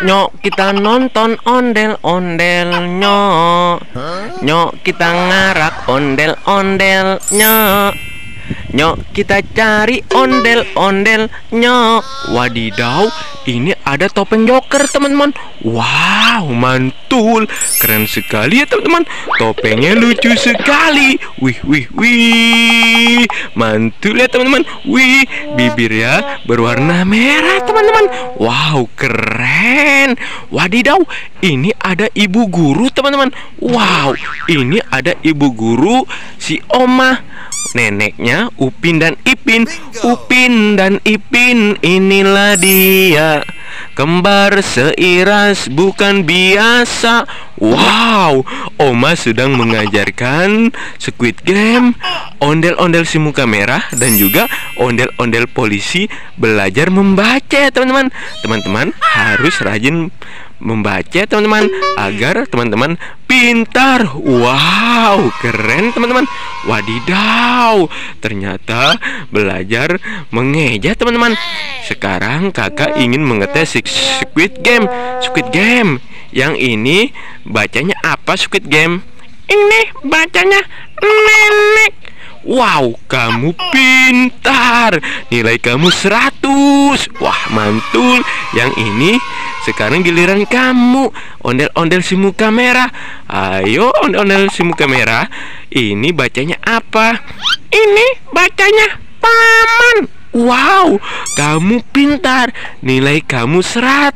Nyok kita nonton ondel-ondel, nyok. Nyok kita ngarak ondel-ondel, nyok. Nyok kita cari ondel-ondel, nyok. Wadidaw, ini ada topeng Joker teman-teman. Wow, mantul. Keren sekali ya teman-teman. Topengnya lucu sekali. Wih, wih, wih. Mantul ya teman-teman. Wih, bibirnya berwarna merah teman-teman. Wow, keren. Wadidaw, ini ada ibu guru teman-teman. Wow, ini ada ibu guru si Oma. Neneknya Upin dan Ipin. Upin dan Ipin, inilah dia, kembar seiras bukan biasa. Wow, Oma sedang mengajarkan Squid Game, ondel-ondel si muka merah, dan juga ondel-ondel polisi belajar membaca ya teman-teman. Teman-teman harus rajin membaca teman-teman, agar teman-teman pintar. Wow, keren teman-teman. Wadidaw, ternyata belajar mengeja teman-teman. Sekarang kakak ingin mengetes Squid Game. Squid Game, yang ini bacanya apa Squid Game? Ini bacanya nenek. Wow, kamu pintar. Nilai kamu 100. Wah, mantul. Yang ini sekarang giliran kamu, ondel-ondel si muka merah. Ayo, ondel-ondel si muka merah, ini bacanya apa? Ini bacanya paman. Wow, kamu pintar. Nilai kamu 100.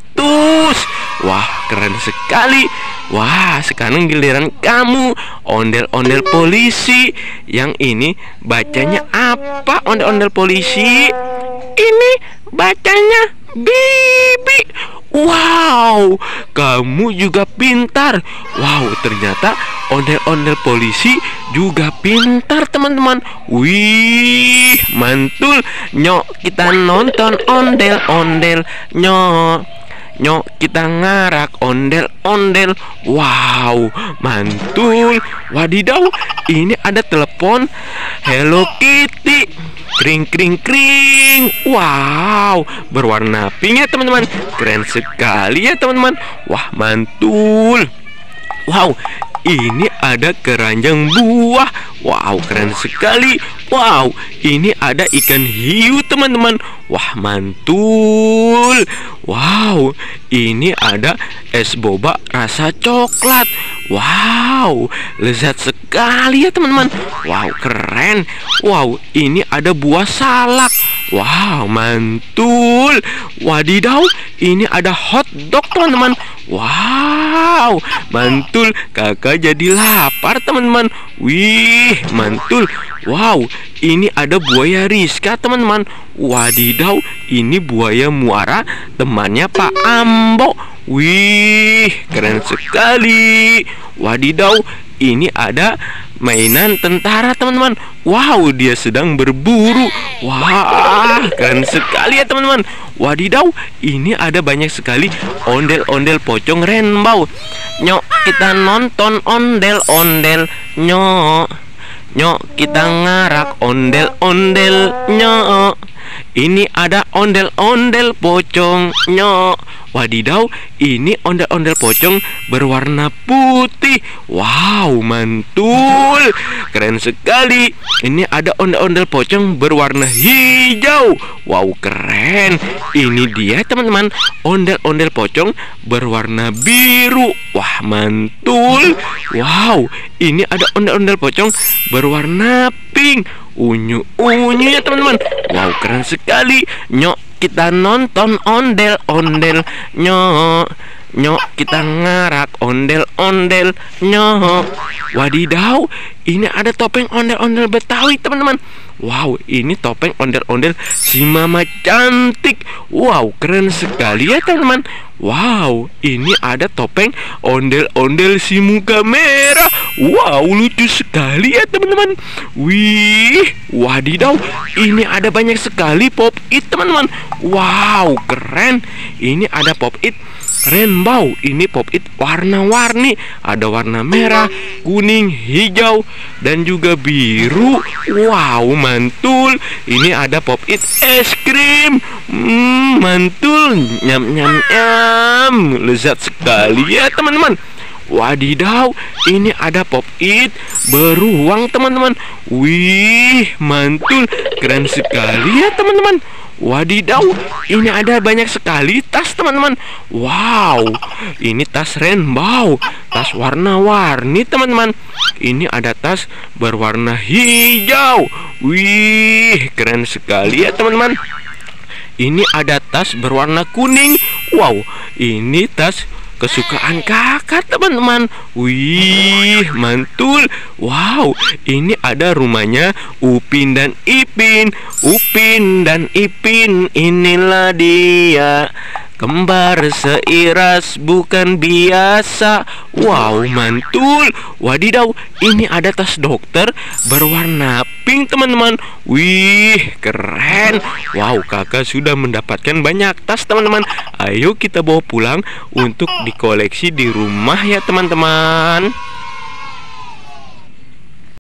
Wah, keren sekali. Wah, sekarang giliran kamu, ondel-ondel polisi. Yang ini bacanya apa, ondel-ondel polisi? Ini bacanya Bibi. Wow, kamu juga pintar. Wow, ternyata ondel-ondel polisi juga pintar teman-teman. Wih, mantul. Nyok kita nonton ondel-ondel, nyok. Nyok kita ngarak ondel-ondel. Wow, mantul. Wadidaw, ini ada telepon Hello Kitty. Kring kring kring. Wow, berwarna pink ya teman-teman. Keren sekali ya teman-teman. Wah, mantul. Wow, ini ada keranjang buah. Wow, keren sekali. Wow, ini ada ikan hiu teman-teman. Wah, mantul. Wow, ini ada es boba rasa coklat. Wow, lezat sekali ya teman-teman. Wow, keren. Wow, ini ada buah salak. Wow, mantul. Wadidaw, ini ada hotdog teman-teman. Wow, mantul. Kakak jadi lapar teman-teman. Wih, mantul. Wow, ini ada buaya Rizka teman-teman. Wadidaw, ini buaya muara, temannya Pak Ambo. Wih, keren sekali. Wadidaw, ini ada mainan tentara teman-teman. Wow, dia sedang berburu. Wah, keren sekali ya teman-teman. Wadidaw, ini ada banyak sekali ondel-ondel pocong rainbow. Nyok kita nonton ondel-ondel, nyok. Nyok kita ngarak ondel-ondel, nyok. Ini ada ondel-ondel pocong, nyok. Wadidaw, ini ondel-ondel pocong berwarna putih. Wow, mantul. Keren sekali. Ini ada ondel-ondel pocong berwarna hijau. Wow, keren. Ini dia teman-teman, ondel-ondel pocong berwarna biru. Wah, mantul. Wow, ini ada ondel-ondel pocong berwarna pink. Unyu-unyu ya teman-teman. Wow, keren sekali. Nyok kita nonton ondel-ondel, nyok. Nyok kita ngarak ondel-ondel, nyok. Wadidaw, ini ada topeng ondel-ondel Betawi teman-teman. Wow, ini topeng ondel-ondel si mama cantik. Wow, keren sekali ya teman-teman. Wow, ini ada topeng ondel-ondel si muka merah. Wow, lucu sekali ya teman-teman. Wih, wadidaw, ini ada banyak sekali pop it teman-teman. Wow, keren. Ini ada pop it rainbow. Ini pop it warna-warni. Ada warna merah, kuning, hijau, dan juga biru. Wow, mantul. Ini ada pop it es krim. Mantul. Nyam nyam nyam. Lezat sekali ya teman-teman. Wadidaw, ini ada pop it beruang teman-teman. Wih, mantul. Keren sekali ya teman-teman. Wadidaw, ini ada banyak sekali tas teman-teman. Wow, ini tas rainbow, tas warna-warni teman-teman. Ini ada tas berwarna hijau. Wih, keren sekali ya teman-teman. Ini ada tas berwarna kuning. Wow, ini tas kesukaan kakak teman-teman. Wih, mantul. Wow, ini ada rumahnya Upin dan Ipin. Upin dan Ipin, inilah dia, kembar seiras bukan biasa. Wow, mantul. Wadidaw, ini ada tas dokter berwarna pink teman-teman. Wih, keren. Wow, kakak sudah mendapatkan banyak tas teman-teman. Ayo kita bawa pulang untuk dikoleksi di rumah ya teman-teman.